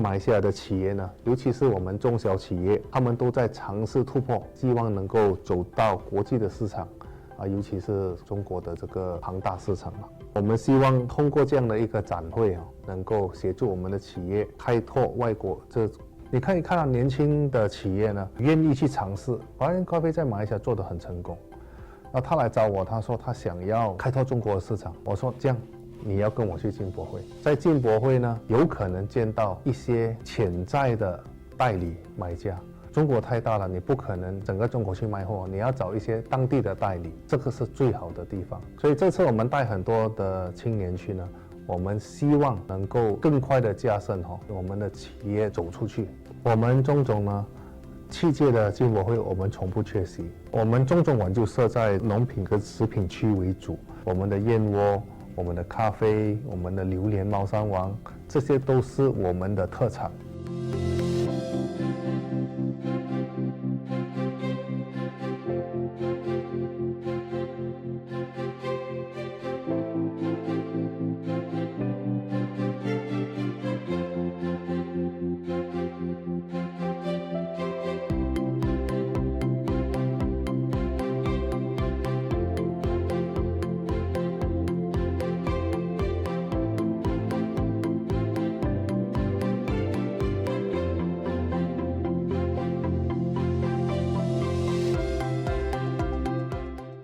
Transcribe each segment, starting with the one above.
马来西亚的企业呢，尤其是我们中小企业，他们都在尝试突破，希望能够走到国际的市场，尤其是中国的这个庞大市场嘛。我们希望通过这样的一个展会能够协助我们的企业开拓外国。你可以看到年轻的企业呢，愿意去尝试。华人咖啡在马来西亚做得很成功，那他来找我，他说他想要开拓中国的市场。我说这样，你要跟我去进博会，在进博会呢，有可能见到一些潜在的代理买家。中国太大了，你不可能整个中国去卖货，你要找一些当地的代理，这个是最好的地方。所以这次我们带很多的青年去呢，我们希望能够更快的加深我们的企业走出去。我们中总呢，7届的进博会我们从不缺席。我们中总馆就设在农品跟食品区为主，我们的燕窝、我们的咖啡、我们的榴莲猫山王，这些都是我们的特产。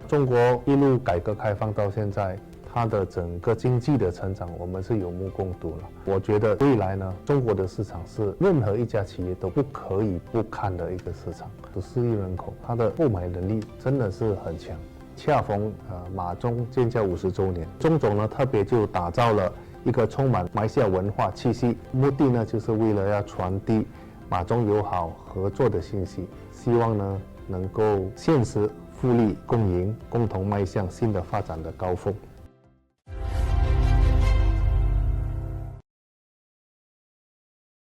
中国一路改革开放到现在，它的整个经济的成长，我们是有目共睹了。我觉得未来呢，中国的市场是任何一家企业都不可以不看的一个市场。14亿人口，它的购买能力真的是很强。恰逢马中建交50周年，中总呢特别就打造了一个充满马来西亚文化气息，目的呢就是为了要传递马中友好合作的信息，希望呢能够现实互利共赢，共同迈向新的发展的高峰。